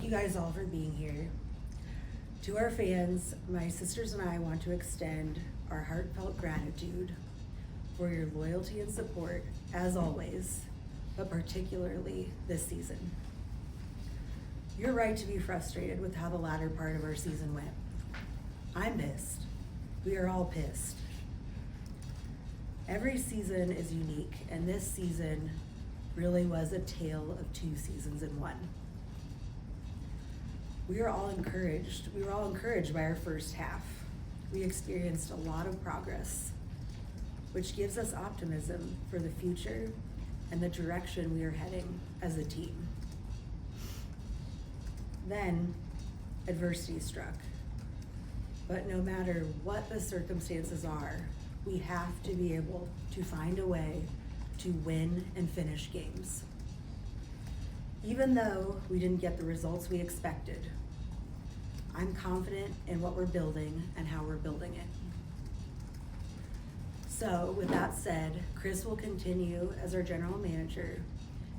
you guys all for being here. To our fans, my sisters and I want to extend our heartfelt gratitude for your loyalty and support, as always, but particularly this season. You're right to be frustrated with how the latter part of our season went. I'm pissed. We are all pissed. Every season is unique, and this season really was a tale of two seasons in one. We were all encouraged by our first half. We experienced a lot of progress, which gives us optimism for the future and the direction we are heading as a team. Then, adversity struck. But no matter what the circumstances are, we have to be able to find a way to win and finish games. Even though we didn't get the results we expected, I'm confident in what we're building and how we're building it. So with that said, Chris will continue as our general manager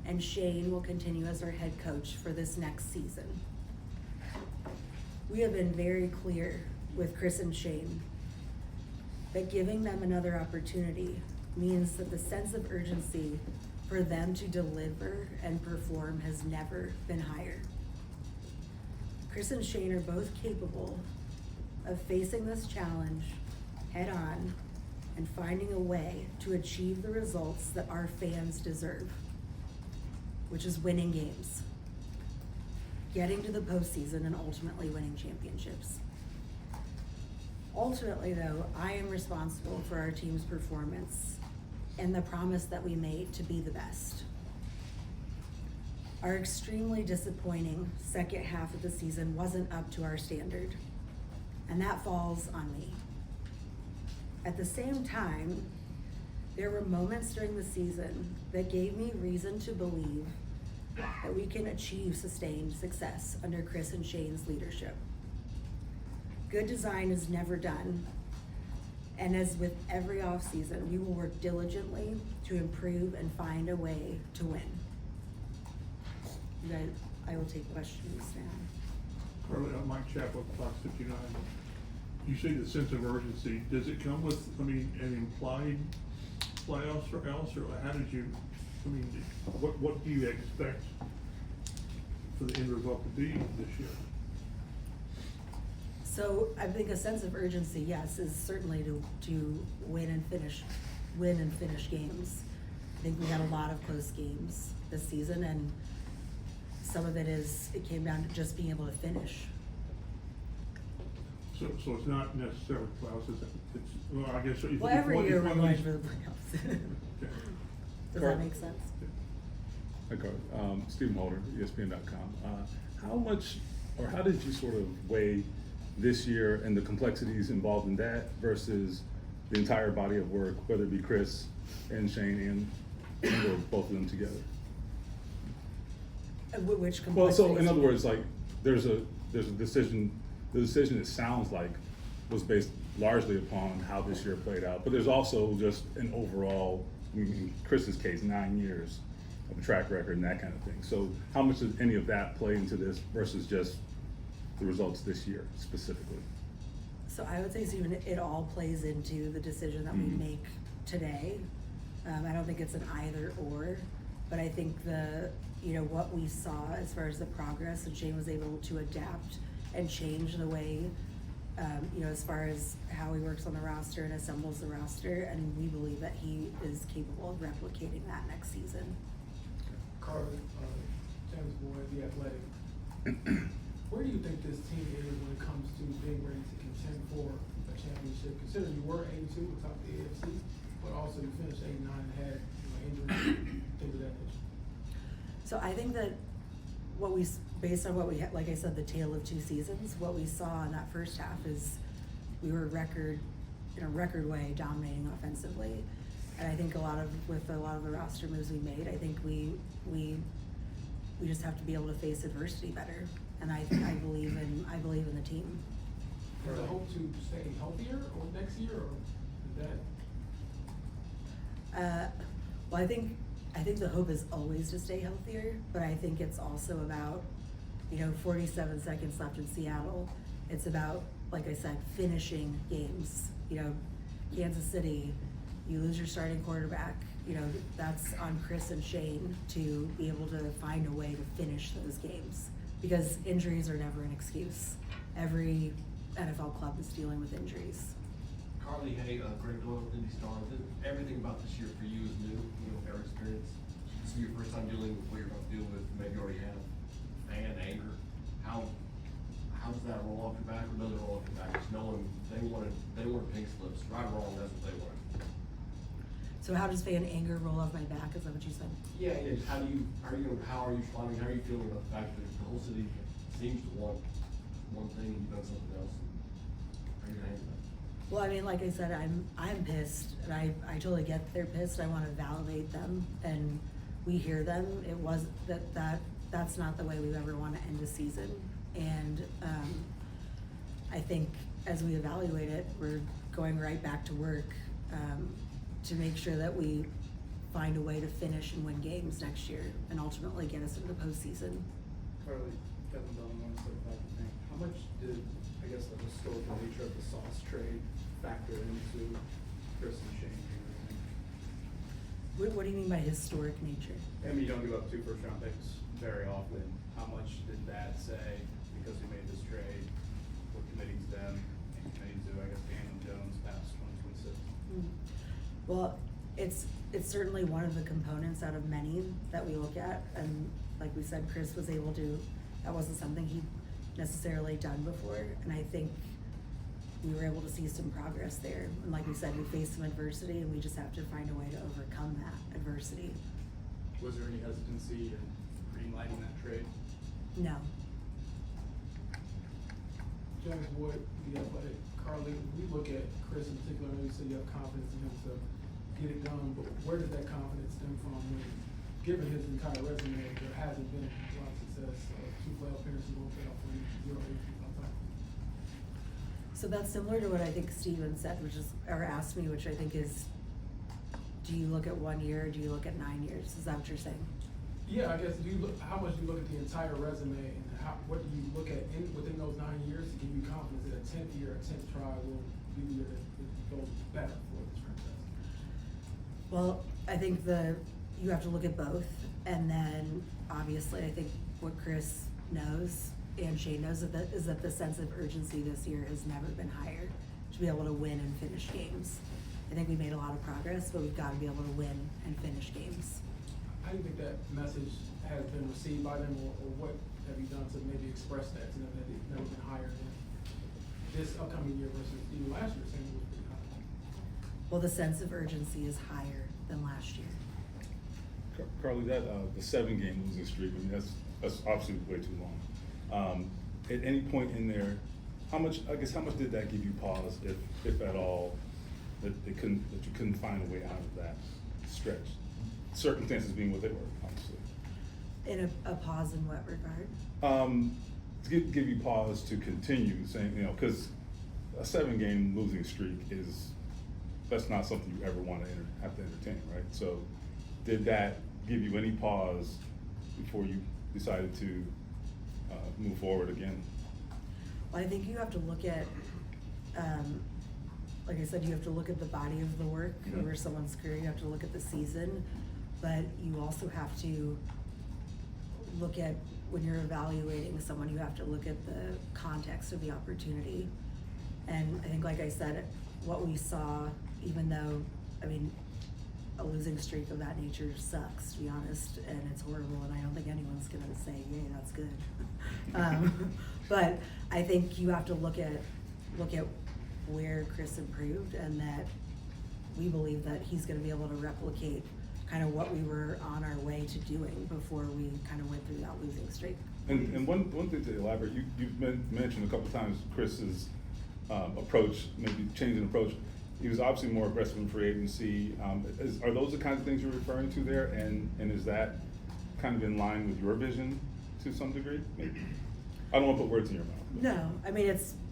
and Shane will continue as our head coach for this next season. We have been very clear with Chris and Shane that giving them another opportunity means that the sense of urgency for them to deliver and perform has never been higher. Chris and Shane are both capable of facing this challenge head on and finding a way to achieve the results that our fans deserve, which is winning games, getting to the postseason, and ultimately winning championships. Ultimately, though, I am responsible for our team's performance and the promise that we made to be the best. Our extremely disappointing second half of the season wasn't up to our standard, and that falls on me. At the same time, there were moments during the season that gave me reason to believe that we can achieve sustained success under Chris and Shane's leadership. Good design is never done, and as with every offseason, we will work diligently to improve and find a way to win. You guys, I will take questions now. Carlie, Mike Chapel, Fox 59. You say the sense of urgency. Does it come with, an implied playoffs or else, or how did you, what do you expect for the end result to be this year? So I think a sense of urgency, yes, is certainly to win and finish games. I think we had a lot of close games this season, and some of it came down to just being able to finish. So it's not necessarily playoffs, it's well, I guess. Well, every year we're going for the playoffs. Okay. Does that make sense? Hi, Carlie. Stephen Holder, ESPN.com. How much, or how did you sort of weigh this year and the complexities involved in that versus the entire body of work, whether it be Chris and Shane or both of them together? Which complexities? Well, so in other words, like there's a decision. The decision, it sounds like, was based largely upon how this year played out, but there's also just an overall, in Chris's case, 9 years of a track record and that kind of thing. So how much does any of that play into this versus just the results this year specifically? So I would say, Stephen, it all plays into the decision that we make today. I don't think it's an either or, but I think what we saw as far as the progress, and Shane was able to adapt and change the way, as far as how he works on the roster and assembles the roster, and we believe that he is capable of replicating that next season. Carlie, James Boyd, The Athletic. Where do you think this team is when it comes to being ready to contend for a championship? Considering you were 82 atop the AFC, but also you finished 89 and had injuries, things of that nature. So I think that based on what we had, like I said, the tale of two seasons, what we saw in that first half is we were in a record way dominating offensively. And I think with a lot of the roster moves we made, I think we just have to be able to face adversity better. And I believe in the team. Is the hope to stay healthier or next year, or is that? Well, I think the hope is always to stay healthier, but I think it's also about 47 seconds left in Seattle. It's about, like I said, finishing games. Kansas City, you lose your starting quarterback. That's on Chris and Shane to be able to find a way to finish those games, because injuries are never an excuse. Every NFL club is dealing with injuries. Carlie, hey, Greg Doyle with Indy Star. Everything about this year for you is new, our experience. This is your first time dealing with what you're about to deal with, maybe you already have fan anger. How does that roll off your back, or does it roll off your back? Just knowing they wanted pink slips, right or wrong, that's what they wanted. So how does fan anger roll off my back? Is that what you said? Yeah, just how are you responding? How are you feeling about the fact that the whole city seems to want one thing and you've done something else? How are you gonna handle that? Well, I mean, like I said, I'm pissed, and I totally get that they're pissed. I want to validate them, and we hear them. It was that's not the way we ever want to end a season, and I think as we evaluate it, we're going right back to work to make sure that we find a way to finish and win games next year, and ultimately get us into the postseason. Carlie, Kevin Bellman, how much did, I guess, the historical nature of the Sauce trade factor into Chris and Shane? What do you mean by historic nature? I mean, you don't give up 2 first-round picks very often. How much did that say, because we made this trade, we're committing to them, and committing to, I guess, Daniel Jones past 2026? Well, it's certainly one of the components out of many that we look at, and like we said, Chris was able to, that wasn't something he'd necessarily done before, and I think we were able to see some progress there. And like we said, we faced some adversity, and we just have to find a way to overcome that adversity. Was there any hesitancy in greenlighting that trade? No. James Boyd, The Athletic. Carlie, we look at Chris in particular, I know you said you have confidence in him to get it done, but where did that confidence stem from when, given his entire resume, there hasn't been a lot of success, 2 playoff appearances, 1 playoff win, 0 APs on top? So that's similar to what I think Steven said, or asked me, which I think is, do you look at 1 year, or do you look at 9 years? Is that what you're saying? Yeah, I guess, how much do you look at the entire resume, and what do you look at within those 9 years to give you confidence that a 10th year, a 10th try will be the year that it goes better for this franchise? Well, I think you have to look at both, and then obviously I think what Chris knows and Shane knows is that the sense of urgency this year has never been higher to be able to win and finish games. I think we made a lot of progress, but we've got to be able to win and finish games. How do you think that message has been received by them, or what have you done to maybe express that to them, that it's never been higher than this upcoming year versus even last year, saying it was pretty high? Well, the sense of urgency is higher than last year. Carlie, that the 7-game losing streak, I mean, that's obviously way too long. At any point in there, how much did that give you pause, if at all, that you couldn't find a way out of that stretch? Circumstances being what they were, obviously. In a pause in what regard? To give you pause to continue saying, because a 7-game losing streak that's not something you ever want to have to entertain, right? So did that give you any pause before you decided to move forward again? Well, I think you have to look at, like I said, you have to look at the body of the work over someone's career. You have to look at the season, but you also have to look at, when you're evaluating someone, you have to look at the context of the opportunity. And I think, like I said, what we saw, even though, I mean, a losing streak of that nature sucks, to be honest, and it's horrible, and I don't think anyone's gonna say, yay, that's good. But I think you have to look at where Chris improved, and that we believe that he's gonna be able to replicate kind of what we were on our way to doing before we kind of went through that losing streak. And one thing to elaborate, you've mentioned a couple times Chris's approach, maybe changing approach. He was obviously more aggressive in free agency. Are those the kinds of things you're referring to there? And is that kind of in line with your vision to some degree? Maybe. I don't want to put words in your mouth. No, I mean,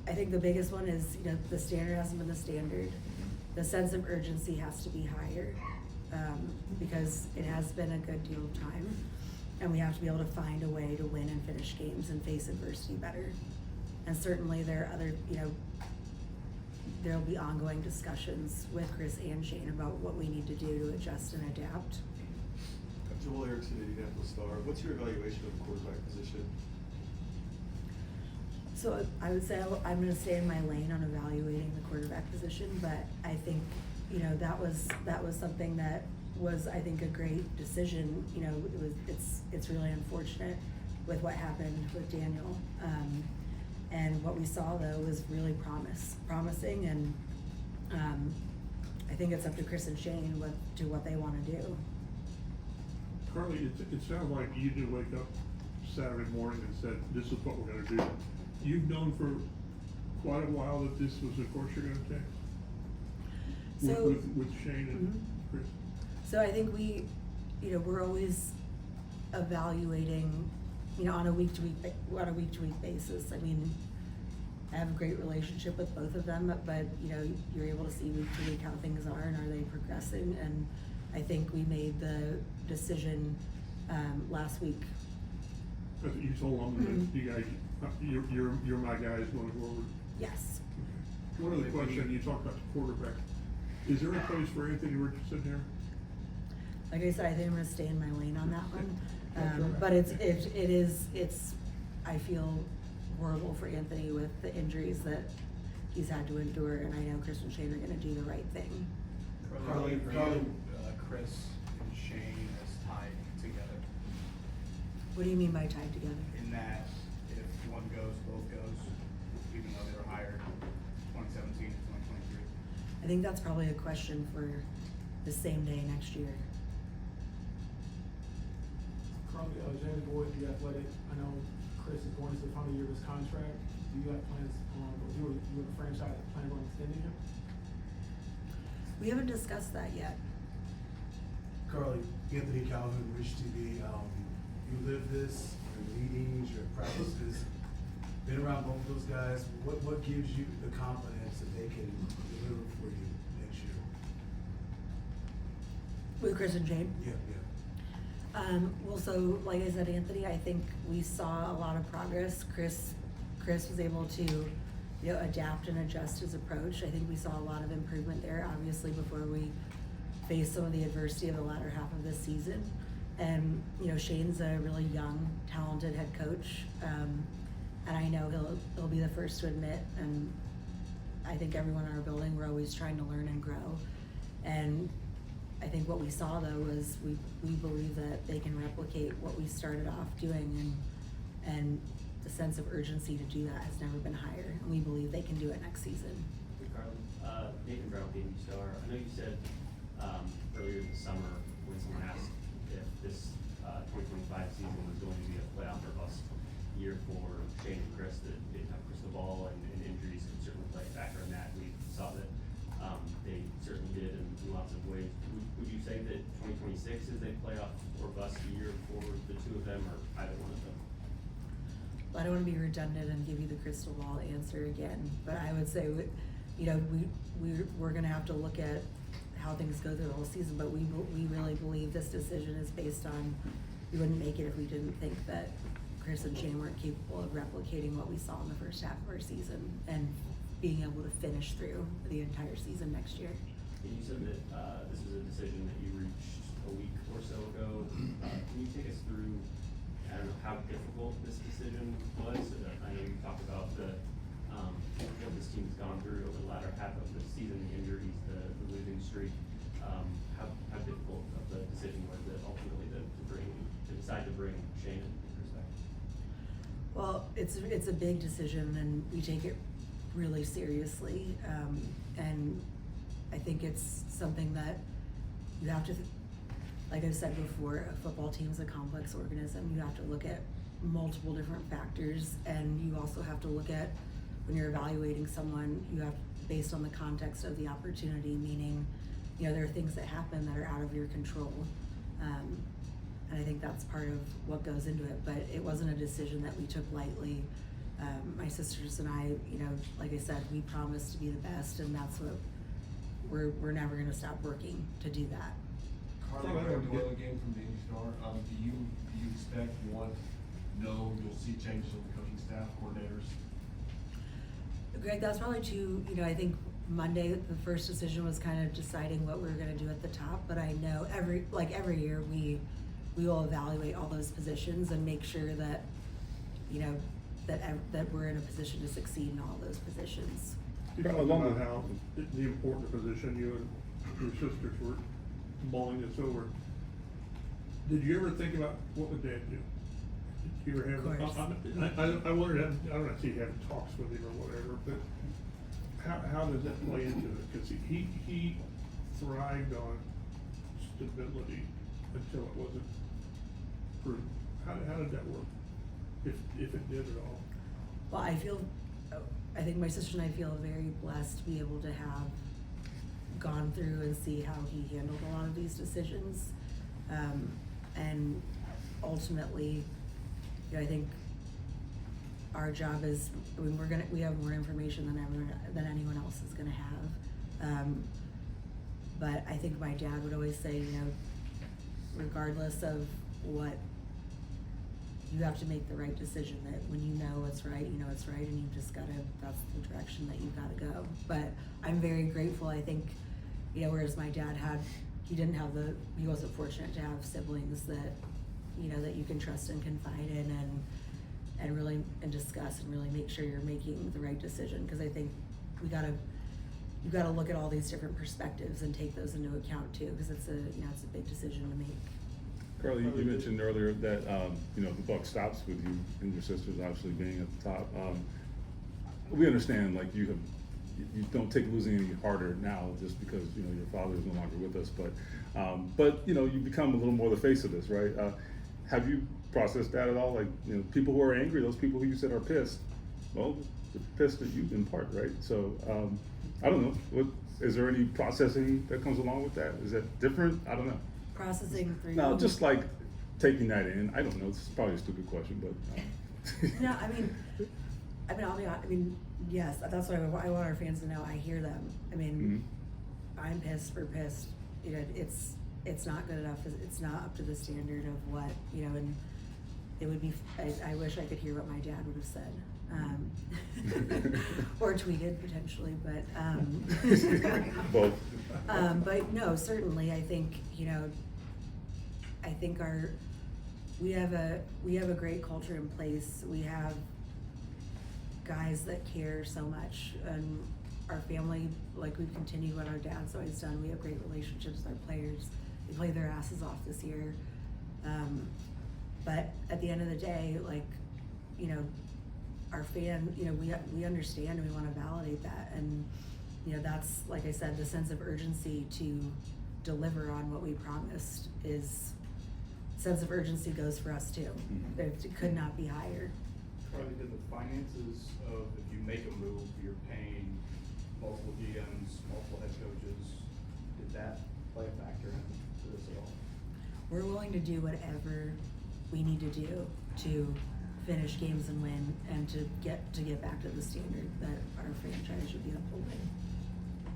I think the biggest one is, the standard hasn't been the standard. The sense of urgency has to be higher, because it has been a good deal of time. And we have to be able to find a way to win and finish games and face adversity better. And certainly there are other, there'll be ongoing discussions with Chris and Shane about what we need to do to adjust and adapt. Joel Erickson, Indianapolis Star. What's your evaluation of the quarterback position? So I would say I'm gonna stay in my lane on evaluating the quarterback position, but I think, that was something that was, I think, a great decision. It's really unfortunate with what happened with Daniel. And what we saw though was really promising, and I think it's up to Chris and Shane what they wanna do. Carlie, it sounds like you did wake up Saturday morning and said, this is what we're gonna do. You've known for quite a while that this was the course you're gonna take? So- With Shane and Chris? So I think we're always evaluating, on a week-to-week basis. I mean, I have a great relationship with both of them, but, you're able to see week to week how things are and are they progressing. And I think we made the decision, last week. But you told them that you guys, you're my guys going forward? Yes. One other question, you talked about the quarterback. Is there a place for Anthony Richardson here? Like I said, I think I'm gonna stay in my lane on that one. Okay. But I feel horrible for Anthony with the injuries that he's had to endure, and I know Chris and Shane are gonna do the right thing. Carlie, Carlie. Chris and Shane as tied together, What do you mean by tied together? in that if one goes, both goes, even though they were hired 2017 to 2023. I think that's probably a question for the same day next year. Carlie, James Boyd, The Athletic, I know Chris is going into the final year of his contract. Do you have plans on, or you and the franchise plan on extending him? We haven't discussed that yet. Carlie, Anthony Calhoun, Rich TV, you live this, your meetings, your practices, been around both of those guys. What gives you the confidence that they can deliver for you next year? With Chris and Shane? Yeah. Well, so like I said, Anthony, I think we saw a lot of progress. Chris was able to, adapt and adjust his approach. I think we saw a lot of improvement there, obviously, before we faced some of the adversity of the latter half of this season. And, Shane's a really young, talented head coach. And I know he'll be the first to admit, and I think everyone in our building, we're always trying to learn and grow. And I think what we saw though was we believe that they can replicate what we started off doing, and the sense of urgency to do that has never been higher, and we believe they can do it next season. Hey, Carlie, Nathan Brown, the Indy Star. I know you said earlier this summer when someone asked if this 2025 season was going to be a playoff or bust year for Shane and Chris, that they didn't have a crystal ball, and injuries could certainly play a factor in that. We saw that they certainly did in lots of ways. Would you say that 2026 is a playoff or bust year for the two of them, or either one of them? I don't want to be redundant and give you the crystal ball answer again, but I would say, we're going to have to look at how things go through the whole season. But we really believe this decision is based on, we wouldn't make it if we didn't think that Chris and Shane weren't capable of replicating what we saw in the first half of our season and being able to finish through the entire season next year. And you said that this was a decision that you reached a week or so ago. Can you take us through, I don't know, how difficult this decision was? I know you talked about what this team's gone through over the latter half of the season, the injuries, the losing streak. How difficult of the decision was it ultimately to decide to bring Shane and Chris back? Well, it's a big decision, and we take it really seriously, and I think it's something that you have to, like I said before, a football team's a complex organism. You have to look at multiple different factors, and you also have to look at, when you're evaluating someone, you have, based on the context of the opportunity, meaning, there are things that happen that are out of your control. And I think that's part of what goes into it, but it wasn't a decision that we took lightly. My sisters and I, like I said, we promised to be the best, and that's what we're never gonna stop working to do that. Carlie, Greg Doyle again from the Indy Star. Do you expect, know you'll see changes on the coaching staff, coordinators? Greg, that's probably too, I think Monday, the first decision was kind of deciding what we were gonna do at the top, but I know every year, we will evaluate all those positions and make sure that, that we're in a position to succeed in all those positions. You talked about how the important position you and your sisters were mulling this over. Did you ever think about what would Dad do? Did you ever have? Of course. I wondered. I don't know if you have talks with him or whatever, but how does that play into it? Because he thrived on stability until it wasn't proven. How did that work? If it did at all? Well, I think my sister and I feel very blessed to be able to have gone through and see how he handled a lot of these decisions. And ultimately, I think our job is, we have more information than anyone else is gonna have. But I think my dad would always say, regardless of what, you have to make the right decision, that when you know it's right, it's right, and you just that's the direction that you've gotta go. But I'm very grateful, I think, whereas my dad he wasn't fortunate to have siblings that, that you can trust and confide in and really, and discuss and really make sure you're making the right decision. Cause I think you gotta look at all these different perspectives and take those into account too, cause it's a big decision to make. Carlie, you mentioned earlier that, the buck stops with you and your sisters obviously being at the top. We understand, like, you don't take losing any harder now just because, your father is no longer with us, but you become a little more the face of this, right? Have you processed that at all? Like, people who are angry, those people who you said are pissed, well, they're pissed at you in part, right? So, I don't know, is there any processing that comes along with that? Is that different? I don't know. Processing through. No, just like taking that in. I don't know. It's probably a stupid question, but. No, I'll be honest. Yes, that's what I want our fans to know. I hear them. I'm pissed. We're pissed. It's not good enough. It's not up to the standard of what, and it would be, I wish I could hear what my dad would have said. Or tweeted potentially, but, Both. But no, certainly, I think, we have a great culture in place. We have guys that care so much, and our family, like we've continued what our dad's always done. We have great relationships with our players. They played their asses off this year. But at the end of the day, our fan, we understand and we want to validate that. And, that's, like I said, the sense of urgency to deliver on what we promised sense of urgency goes for us too. Mm-hmm. It could not be higher. Carlie, did the finances of, if you make a move, you're paying multiple GMs, multiple head coaches, did that play a factor into this at all? We're willing to do whatever we need to do to finish games and win, and to get back to the standard that our franchise should be upholding.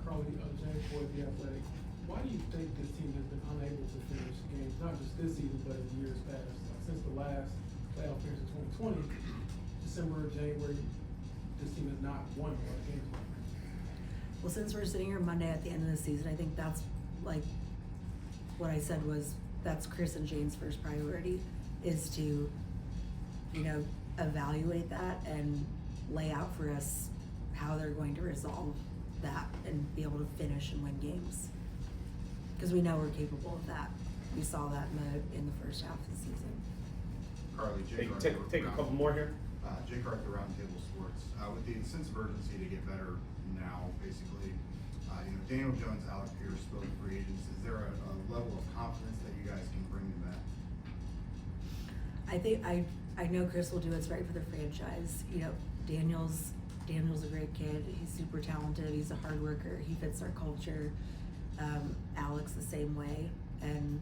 Carlie, James Boyd, The Athletic. Why do you think this team has been unable to finish games, not just this season, but in years past? Since the last playoff appearance in 2020, December, January, this team has not won a lot of games. Well, since we're sitting here Monday at the end of the season, I think that's like what I said was, that's Chris and Jane's first priority, is to, evaluate that and lay out for us how they're going to resolve that and be able to finish and win games. Because we know we're capable of that. We saw that in the first half of the season. Carlie, Jay Take a couple more here. Jay Carter, Roundtable Sports. With the sense of urgency to get better now, basically, Daniel Jones, Alec Pierce, both free agents. Is there a level of confidence that you guys can bring them back? I think I know Chris will do what's right for the franchise. Daniel's a great kid. He's super talented. He's a hard worker. He fits our culture. Alex the same way, and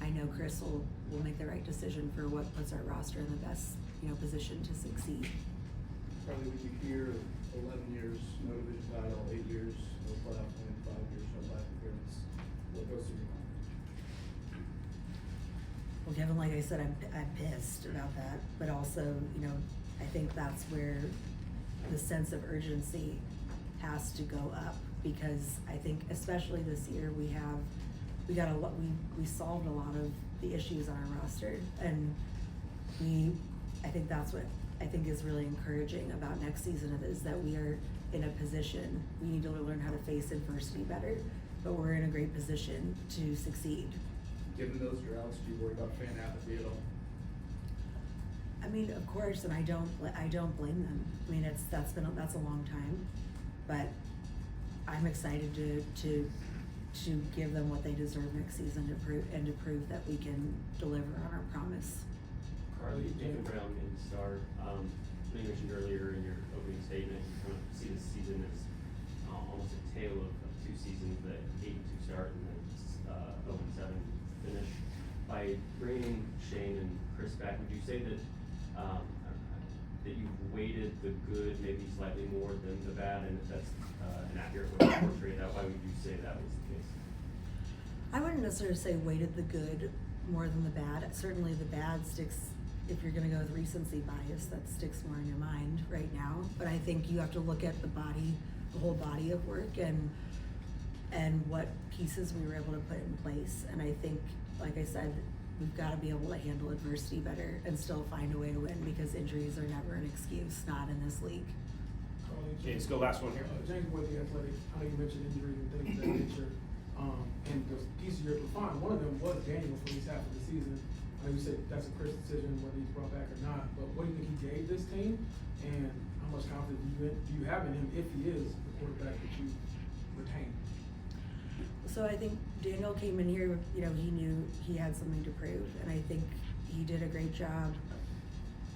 I know Chris will make the right decision for what puts our roster in the best position to succeed. Carlie, when you hear 11 years, no division title, 8 years, no playoff win, 5 years, no playoff appearance, what goes through your mind? Well, Kevin, like I said, I'm pissed about that, but also, you know, I think that's where the sense of urgency has to go up, because I think especially this year, we got a lot, we solved a lot of the issues on our roster, and I think that's what I think is really encouraging about next season, is that we are in a position, we need to learn how to face adversity better, but we're in a great position to succeed. Given those droughts, do you worry about fan apathy at all? I mean, of course, and I don't blame them. I mean, that's a long time, but I'm excited to give them what they deserve next season, to prove that we can deliver on our promise. Carlie, Nathan Brown, Indy Star. You mentioned earlier in your opening statement, you kind of see this season as almost a tale of two seasons, the 8-2 start and then 0-7 finish. By bringing Shane and Chris back, would you say that that you've weighted the good maybe slightly more than the bad, and if that's an accurate way to portray that, why would you say that was the case? I wouldn't necessarily say weighted the good more than the bad. Certainly the bad sticks, if you're gonna go with recency bias, that sticks more in your mind right now. But I think you have to look at the whole body of work and what pieces we were able to put in place. And I think, like I said, we've gotta be able to handle adversity better and still find a way to win, because injuries are never an excuse, not in this league. Carlie, Let's go last one here. James Boyd, the Athletic, I know you mentioned injuries and things of that nature, and the piece of your fine, one of them was Daniel for at least half of the season. I know you said that's a Chris decision, whether he's brought back or not, but what do you think he gave this team, and how much confidence do you have in him if he is the quarterback that you retain? So I think Daniel came in here, you know, he knew he had something to prove, and I think he did a great job.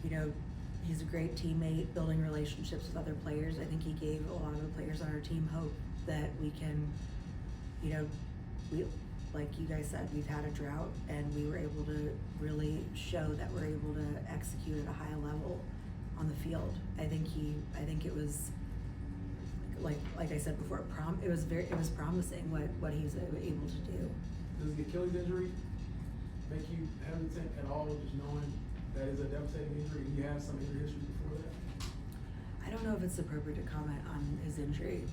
You know, he's a great teammate, building relationships with other players. I think he gave a lot of the players on our team hope that we can, you know, like you guys said, we've had a drought, and we were able to really show that we're able to execute at a high level on the field. I think it was, like I said before, it was promising what he's able to do. Does the Achilles injury make you hesitant at all, just knowing that is a devastating injury, and he has some injury history before that? I don't know if it's appropriate to comment on his injury.